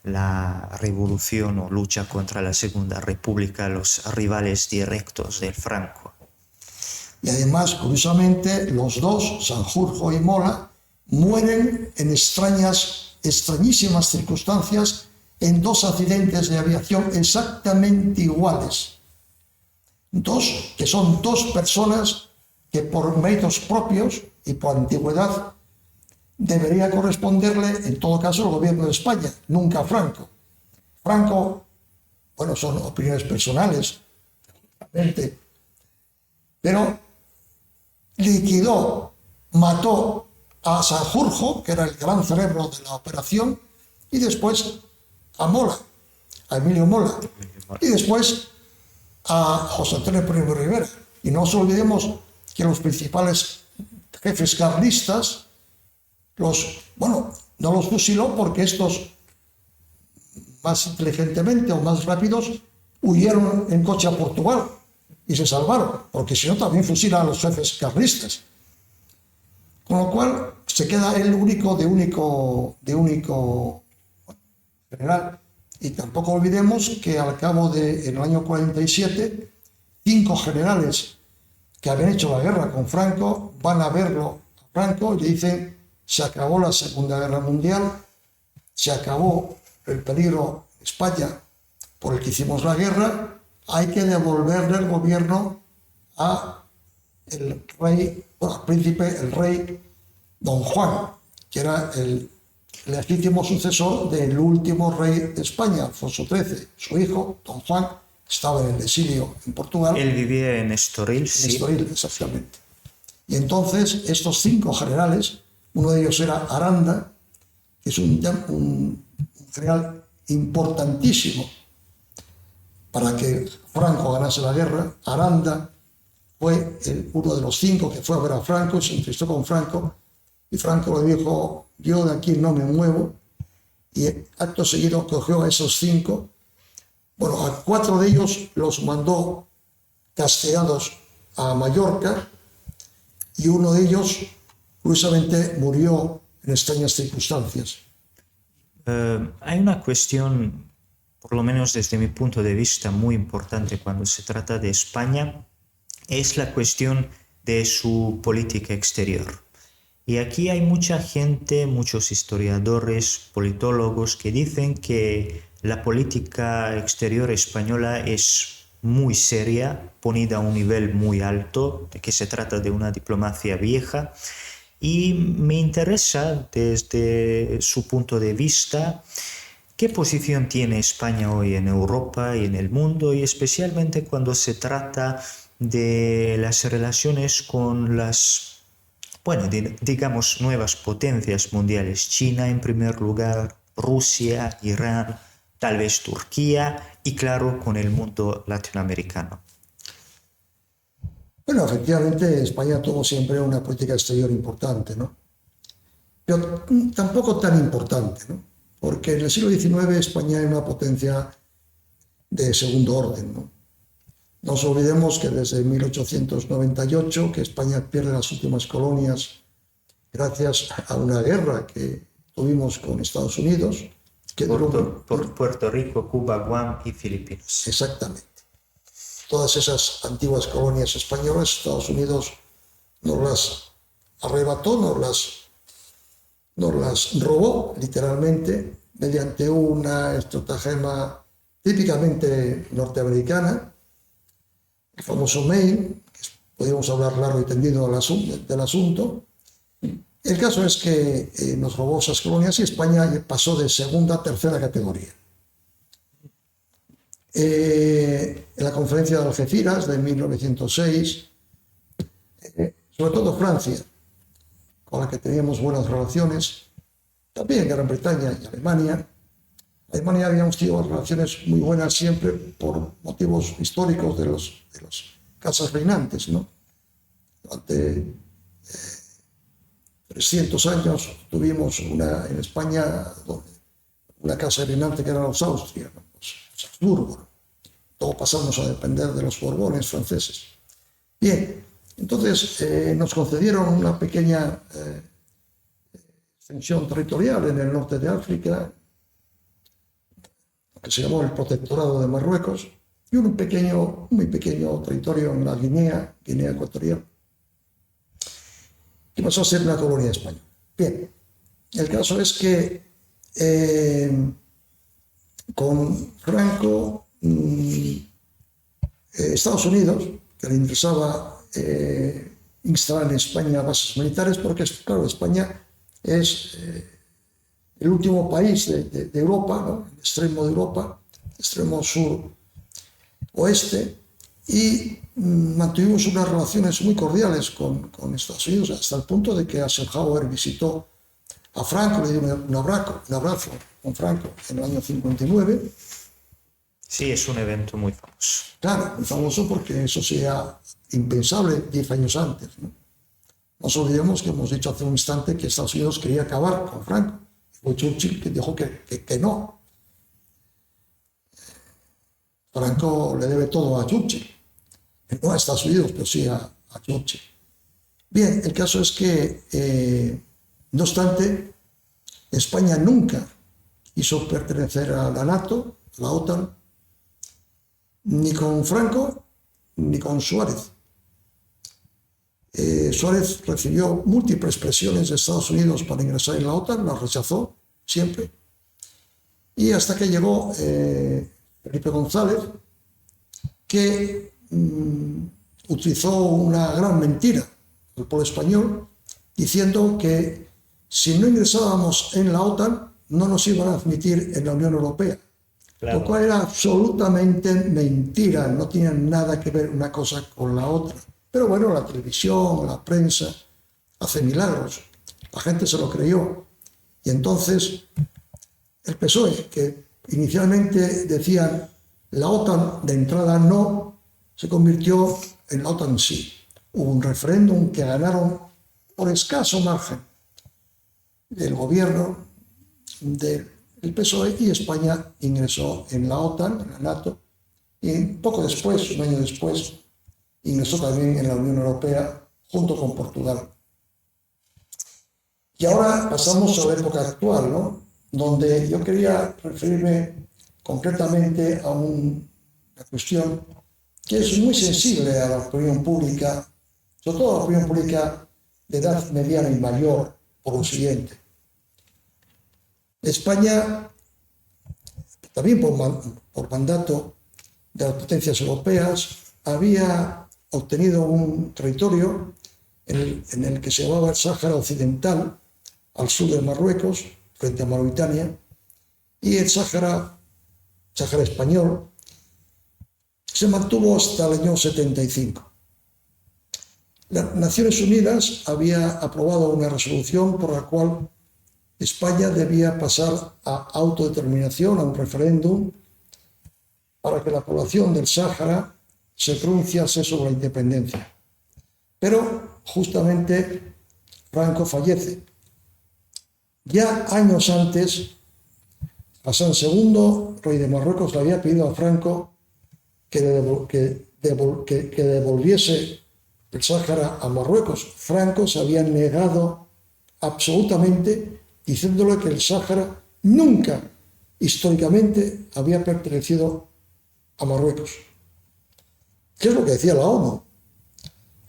la revolución o lucha contra la Segunda República, los rivales directos del Franco. Y además, curiosamente, los dos, Sanjurjo y Mola, mueren en extrañísimas circunstancias en dos accidentes de aviación exactamente iguales. Que son dos personas que por méritos propios y por antigüedad debería corresponderle, en todo caso, el gobierno de España, nunca Franco. Franco, bueno, son opiniones personales, pero liquidó, mató a Sanjurjo, que era el gran cerebro de la operación, y después a Mola, a Emilio Mola, y después a José Antonio Primo de Rivera. Y no nos olvidemos que los principales jefes carlistas, no los fusiló porque estos, más inteligentemente o más rápidos, huyeron en coche a Portugal y se salvaron, porque si no también fusilan a los jefes carlistas. Con lo cual se queda el único general. Y tampoco olvidemos que al cabo del año 47, 5 generales que habían hecho la guerra con Franco van a verlo a Franco y le dicen: se acabó la Segunda Guerra Mundial, se acabó el peligro en España por el que hicimos la guerra, hay que devolverle el gobierno a el rey, al príncipe, el rey Don Juan, que era el legítimo sucesor del último rey de España, Alfonso XIII. Su hijo, Don Juan, estaba en el exilio en Portugal. Él vivía en Estoril, En sí. Estoril, exactamente. Y entonces estos 5 generales, uno de ellos era Aranda, que es un general importantísimo para que Franco ganase la guerra. Aranda fue uno de los 5 que fue a ver a Franco y se entrevistó con Franco, y Franco le dijo: yo de aquí no me muevo, y acto seguido cogió a esos 5, a 4 de ellos los mandó castigados a Mallorca, y uno de ellos, curiosamente, murió en extrañas circunstancias. Hay una cuestión, por lo menos desde mi punto de vista, muy importante cuando se trata de España, es la cuestión de su política exterior. Y aquí hay mucha gente, muchos historiadores, politólogos, que dicen que la política exterior española es muy seria, ponida a un nivel muy alto, de que se trata de una diplomacia vieja. Y me interesa, desde su punto de vista, qué posición tiene España hoy en Europa y en el mundo, y especialmente cuando se trata de las relaciones con las, digamos, nuevas potencias mundiales. China en primer lugar, Rusia, Irán, tal vez Turquía, y claro, con el mundo latinoamericano. Bueno, efectivamente, España tuvo siempre una política exterior importante, ¿no? Pero tampoco tan importante, ¿no? Porque en el siglo XIX España era una potencia de segundo orden, ¿no? No nos olvidemos que desde 1898, que España pierde las últimas colonias gracias a una guerra que tuvimos con Estados Unidos, que duró... Por Puerto Rico, Cuba, Guam y Filipinas. Exactamente. Todas esas antiguas colonias españolas, Estados Unidos nos las arrebató, nos las robó literalmente mediante una estratagema típicamente norteamericana, el famoso Maine, que podríamos hablar largo y tendido del asunto. El caso es que nos robó esas colonias y España pasó de segunda a tercera categoría. En la conferencia de Algeciras de 1906, sobre todo Francia, con la que teníamos buenas relaciones, también Gran Bretaña y Alemania. Alemania habíamos tenido relaciones muy buenas siempre por motivos históricos de los casas reinantes, ¿no? Durante 300 años tuvimos en España una casa reinante que eran los Austria, ¿no? Los Habsburgo, ¿no? Luego pasamos a depender de los Borbones franceses. Bien, entonces nos concedieron una pequeña extensión territorial en el norte de África, que se llamó el Protectorado de Marruecos, y un muy pequeño territorio en la Guinea Ecuatorial, que pasó a ser una colonia española. Bien, el caso es que con Franco, Estados Unidos, que le interesaba instalar en España bases militares, porque, claro, España es el último país de Europa, ¿no? El extremo de Europa, extremo sur-oeste, y mantuvimos unas relaciones muy cordiales con Estados Unidos, hasta el punto de que Eisenhower visitó a Franco, le dio un abrazo con Franco en el año 59. Sí, es un evento muy famoso. Claro, muy famoso porque eso sería impensable 10 años antes, ¿no? No nos olvidemos que hemos dicho hace un instante que Estados Unidos quería acabar con Franco. Fue Churchill que dijo que no. Franco le debe todo a Churchill. No a Estados Unidos, pero sí a Churchill. Bien, el caso es que, no obstante, España nunca quiso pertenecer a la NATO, a la OTAN, ni con Franco ni con Suárez. Suárez recibió múltiples presiones de Estados Unidos para ingresar en la OTAN, las rechazó siempre, y hasta que llegó Felipe González, que utilizó una gran mentira al pueblo español, diciendo que si no ingresábamos en la OTAN no nos iban a admitir en la Unión Europea. Claro. Lo cual era absolutamente mentira, no tenía nada que ver una cosa con la otra. Pero bueno, la televisión, la prensa, hace milagros. La gente se lo creyó. Y entonces el PSOE, que inicialmente decían la OTAN de entrada no, se convirtió en la OTAN sí. Hubo un referéndum que ganaron por escaso margen el gobierno del PSOE, y España ingresó en la OTAN, en la NATO, y poco después, un año después, ingresó también en la Unión Europea junto con Portugal. Y ahora pasamos a la época actual, ¿no? Donde yo quería referirme concretamente a una cuestión que es muy sensible a la opinión pública, sobre todo a la opinión pública de edad mediana y mayor, por lo siguiente. España, también por mandato de las potencias europeas, había obtenido un territorio en el que se llamaba el Sáhara Occidental, al sur de Marruecos, frente a Mauritania, y el Sáhara español se mantuvo hasta el año 75. Las Naciones Unidas había aprobado una resolución por la cual España debía pasar a autodeterminación, a un referéndum, para que la población del Sáhara se pronunciase sobre la independencia. Pero justamente Franco fallece. Ya años antes, Hassan II, rey de Marruecos, le había pedido a Franco que que devolviese el Sáhara a Marruecos. Franco se había negado absolutamente, diciéndole que el Sáhara nunca históricamente había pertenecido a Marruecos. ¿Qué es lo que decía la ONU?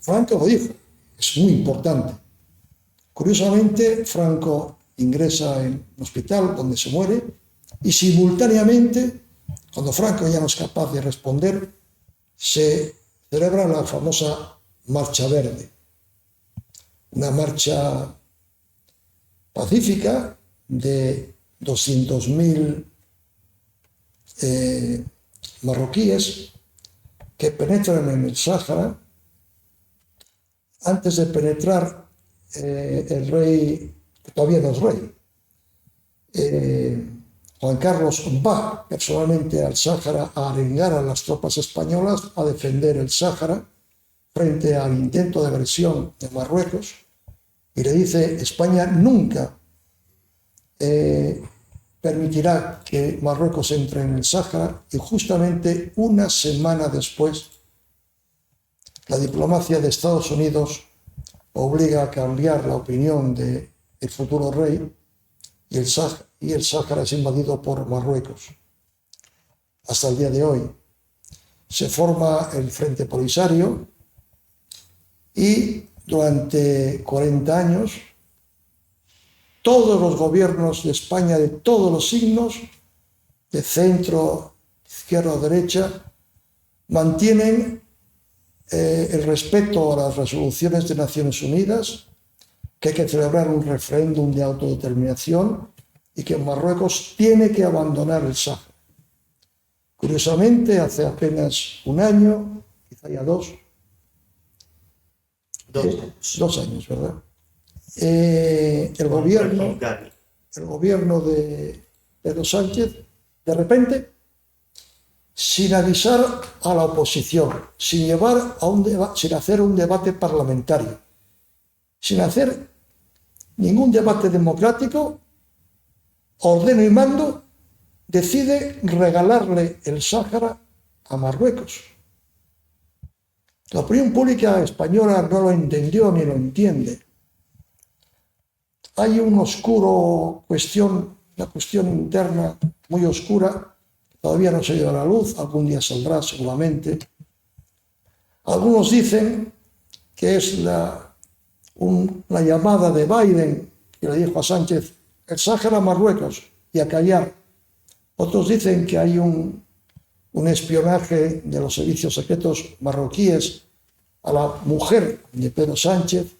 Franco lo dijo, es muy importante. Curiosamente, Franco ingresa en un hospital donde se muere y simultáneamente, cuando Franco ya no es capaz de responder, se celebra la famosa Marcha Verde, una marcha pacífica de 200.000 marroquíes que penetran en el Sáhara. Antes de penetrar, el rey, que todavía no es rey, Juan Carlos va personalmente al Sáhara a arengar a las tropas españolas a defender el Sáhara frente al intento de agresión de Marruecos, y le dice: España nunca permitirá que Marruecos entre en el Sáhara. Y justamente una semana después, la diplomacia de Estados Unidos obliga a cambiar la opinión del futuro rey y el Sáhara es invadido por Marruecos. Hasta el día de hoy se forma el Frente Polisario y durante 40 años todos los gobiernos de España de todos los signos, de centro, izquierda o derecha, mantienen el respeto a las resoluciones de Naciones Unidas, que hay que celebrar un referéndum de autodeterminación y que Marruecos tiene que abandonar el Sáhara. Curiosamente, hace apenas un año, quizá ya dos años, ¿verdad? El gobierno de Pedro Sánchez, de repente, sin avisar a la oposición, sin hacer un debate parlamentario, sin hacer ningún debate democrático, ordeno y mando, decide regalarle el Sáhara a Marruecos. La opinión pública española no lo entendió ni lo entiende. Hay una cuestión interna muy oscura, todavía no se ha ido a la luz, algún día saldrá seguramente. Algunos dicen que es la llamada de Biden, que le dijo a Sánchez: el Sáhara a Marruecos y a callar. Otros dicen que hay un espionaje de los servicios secretos marroquíes a la mujer de Pedro Sánchez,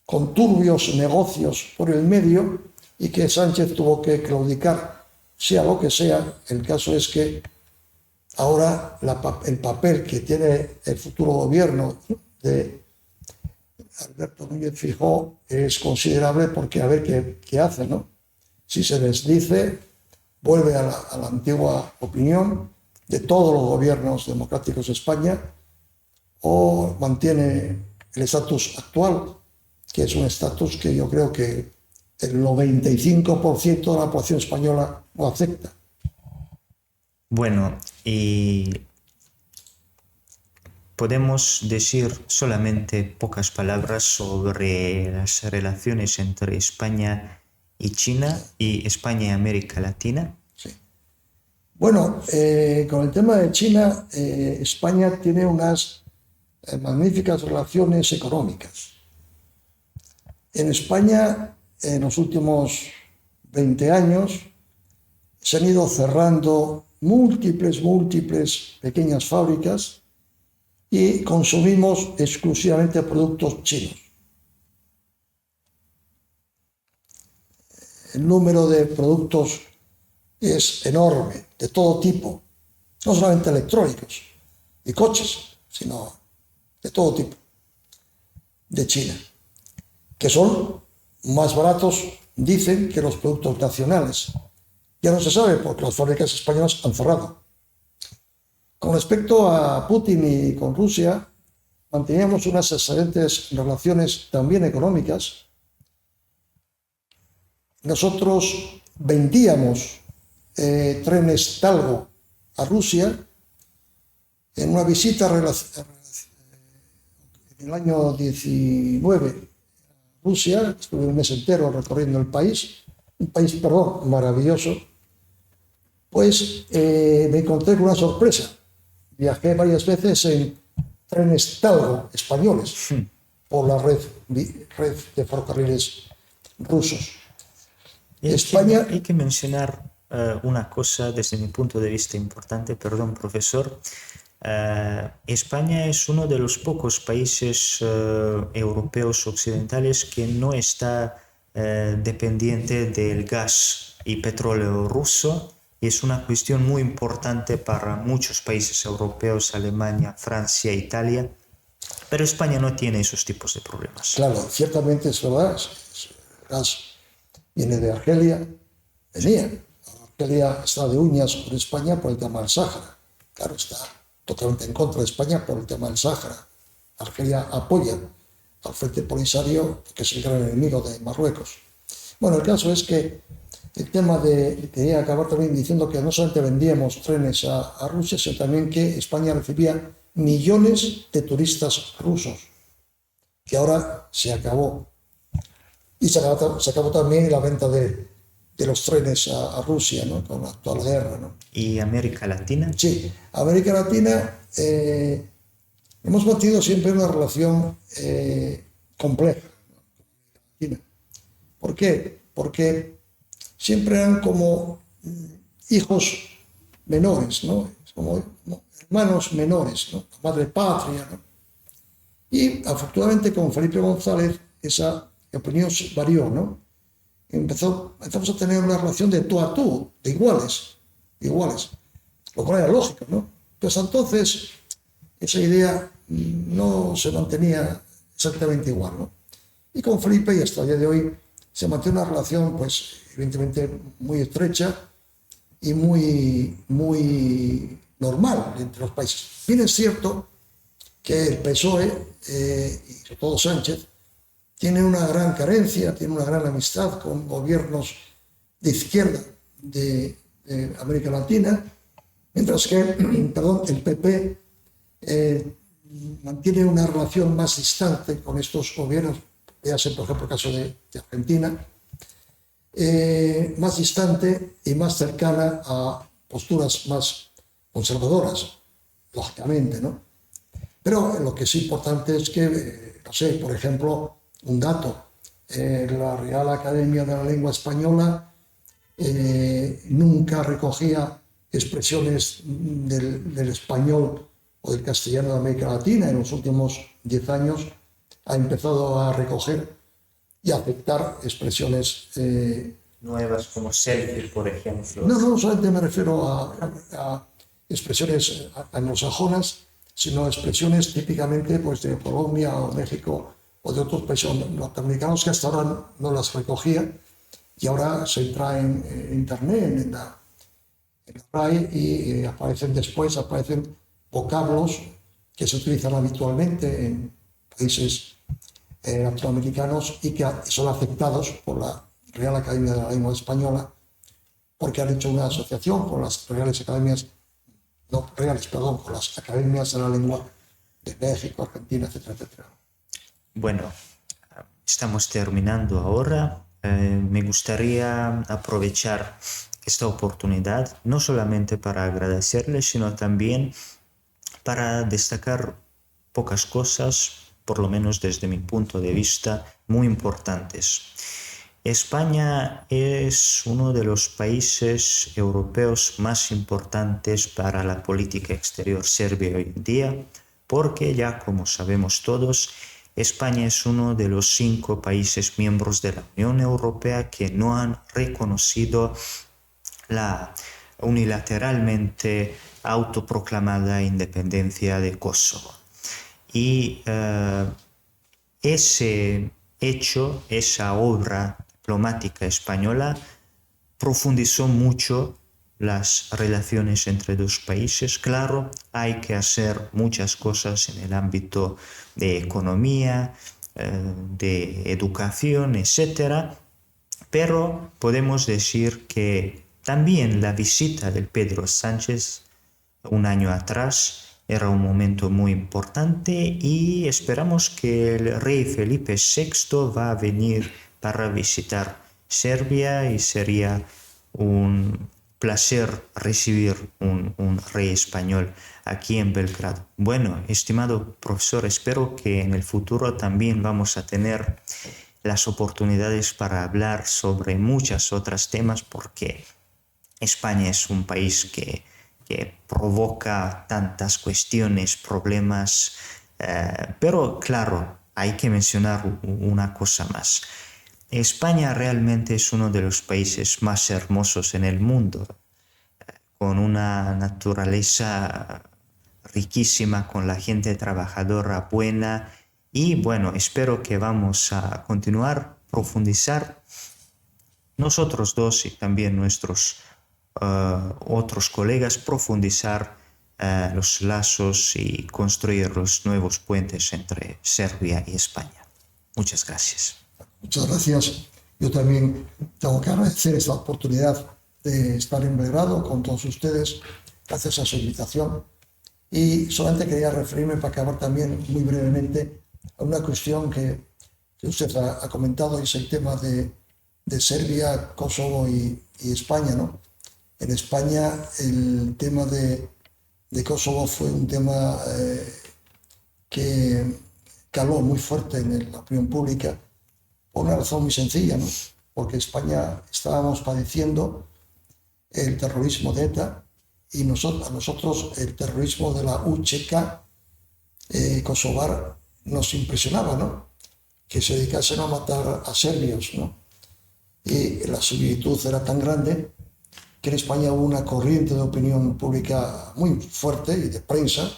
con turbios negocios por el medio, y que Sánchez tuvo que claudicar, sea lo que sea. El caso es que ahora el papel que tiene el futuro gobierno de Alberto Núñez Feijóo es considerable, porque a ver qué hace, ¿no? Si se desdice, vuelve a la antigua opinión de todos los gobiernos democráticos de España, o mantiene el estatus actual, que es un estatus que yo creo que el 95% de la población española lo acepta. Bueno, y podemos decir solamente pocas palabras sobre las relaciones entre España y China y España y América Latina. Sí. Bueno, con el tema de China, España tiene unas magníficas relaciones económicas. En España, en los últimos 20 años, se han ido cerrando múltiples pequeñas fábricas y consumimos exclusivamente productos chinos. El número de productos es enorme, de todo tipo, no solamente electrónicos y coches, sino de todo tipo, de China, que son más baratos, dicen, que los productos nacionales. Ya no se sabe, porque las fábricas españolas han cerrado. Con respecto a Putin y con Rusia, manteníamos unas excelentes relaciones también económicas. Nosotros vendíamos trenes Talgo a Rusia. En en una visita en el año 19 a Rusia, estuve un mes entero recorriendo el país, un país, perdón, maravilloso, pues me encontré con una sorpresa. Viajé varias veces en trenes Talgo españoles por la red de ferrocarriles rusos. España... Hay que mencionar una cosa desde mi punto de vista importante, perdón, profesor. España es uno de los pocos países europeos occidentales que no está dependiente del gas y petróleo ruso, y es una cuestión muy importante para muchos países europeos, Alemania, Francia, Italia, pero España no tiene esos tipos de problemas. Claro, ciertamente es verdad, el gas viene de Argelia, venía. Argelia está de uñas por España por el tema del Sáhara. Claro, está totalmente en contra de España por el tema del Sáhara. Argelia apoya al Frente Polisario, que es el gran enemigo de Marruecos. Bueno, el caso es que el tema quería acabar también diciendo que no solamente vendíamos trenes a Rusia, sino también que España recibía millones de turistas rusos, que ahora se acabó. Y se acabó también la venta de los trenes a Rusia, ¿no? Con la actual guerra, ¿no? ¿Y América Latina? Sí, América Latina hemos mantenido siempre una relación compleja, ¿no? ¿Por qué? Porque siempre eran como hijos menores, ¿no? Como hermanos menores, ¿no? La madre patria, ¿no? Y afortunadamente con Felipe González esa opinión varió, ¿no? Empezamos a tener una relación de tú a tú, de iguales, lo cual era lógico, ¿no? Pues entonces esa idea no se mantenía exactamente igual, ¿no? Y con Felipe, y hasta el día de hoy, se mantiene una relación, pues, evidentemente muy estrecha y muy normal entre los países. Bien es cierto que el PSOE, y sobre todo Sánchez, tiene una gran carencia, tiene una gran amistad con gobiernos de izquierda de América Latina, mientras que el PP mantiene una relación más distante con estos gobiernos, véase por ejemplo el caso de Argentina, más distante y más cercana a posturas más conservadoras, lógicamente, ¿no? Pero lo que es importante es que, no sé, por ejemplo, un dato, la Real Academia de la Lengua Española nunca recogía expresiones del español o del castellano de América Latina. En los últimos 10 años ha empezado a recoger y a aceptar expresiones nuevas como selfie, por ejemplo. No solamente me refiero a expresiones anglosajonas, sino expresiones típicamente pues, de Colombia o México o de otros países norteamericanos que hasta ahora no las recogía, y ahora se entra en internet, en la RAE, y aparecen vocablos que se utilizan habitualmente en países latinoamericanos y que son aceptados por la Real Academia de la Lengua Española, porque han hecho una asociación con las con las academias de la lengua de México, Argentina, etcétera, etcétera. Bueno, estamos terminando ahora. Me gustaría aprovechar esta oportunidad no solamente para agradecerle, sino también para destacar pocas cosas, por lo menos desde mi punto de vista, muy importantes. España es uno de los países europeos más importantes para la política exterior serbia hoy en día, porque ya como sabemos todos, España es uno de los 5 países miembros de la Unión Europea que no han reconocido la unilateralmente autoproclamada independencia de Kosovo. Y ese hecho, esa obra diplomática española, profundizó mucho las relaciones entre dos países. Claro, hay que hacer muchas cosas en el ámbito de economía, de educación, etc. Pero podemos decir que también la visita de Pedro Sánchez un año atrás Era un momento muy importante y esperamos que el rey Felipe VI va a venir para visitar Serbia y sería un placer recibir un rey español aquí en Belgrado. Bueno, estimado profesor, espero que en el futuro también vamos a tener las oportunidades para hablar sobre muchos otros temas porque España es un país que provoca tantas cuestiones, problemas, pero claro, hay que mencionar una cosa más. España realmente es uno de los países más hermosos en el mundo, con una naturaleza riquísima, con la gente trabajadora buena y bueno, espero que vamos a continuar, profundizar nosotros dos y también nuestros otros colegas, profundizar los lazos y construir los nuevos puentes entre Serbia y España. Muchas gracias. Muchas gracias. Yo también tengo que agradecer esta oportunidad de estar en Belgrado con todos ustedes, gracias a su invitación. Y solamente quería referirme para acabar también muy brevemente a una cuestión que usted ha comentado, y es el tema de Serbia, Kosovo y España, ¿no? En España el tema de Kosovo fue un tema que caló muy fuerte en la opinión pública por una razón muy sencilla, ¿no? Porque España estábamos padeciendo el terrorismo de ETA y a nosotros el terrorismo de la UCK kosovar nos impresionaba, ¿no? Que se dedicasen a matar a serbios, ¿no? Y la similitud era tan grande que en España hubo una corriente de opinión pública muy fuerte y de prensa,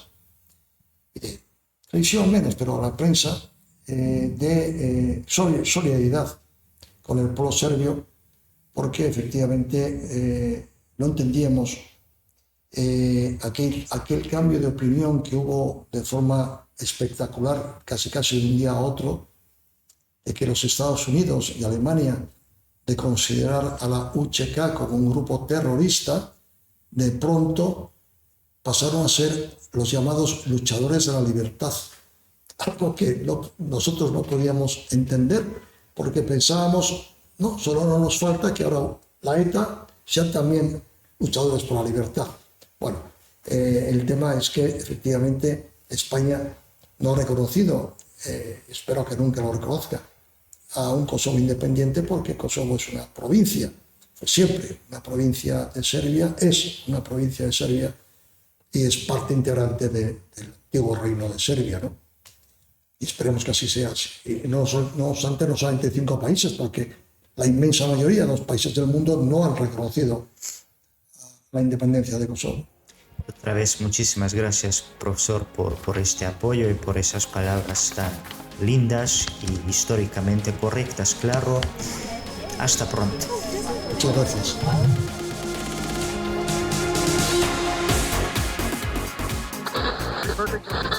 televisión menos, pero la prensa, de solidaridad con el pueblo serbio, porque efectivamente no entendíamos aquel cambio de opinión que hubo de forma espectacular, casi de un día a otro, de que los Estados Unidos y Alemania, de considerar a la UCK como un grupo terrorista, de pronto pasaron a ser los llamados luchadores de la libertad, algo que nosotros no podíamos entender, porque pensábamos, no, solo no nos falta que ahora la ETA sean también luchadores por la libertad. Bueno, el tema es que efectivamente España no ha reconocido, espero que nunca lo reconozca, a un Kosovo independiente, porque Kosovo es una provincia, fue siempre una provincia de Serbia, es una provincia de Serbia y es parte integrante del antiguo reino de Serbia, ¿no? Y esperemos que así sea. Y no obstante, no solamente 5 países, porque la inmensa mayoría de los países del mundo no han reconocido la independencia de Kosovo. Otra vez, muchísimas gracias, profesor, por este apoyo y por esas palabras tan lindas y históricamente correctas, claro. Hasta pronto. Muchas gracias. Perfect.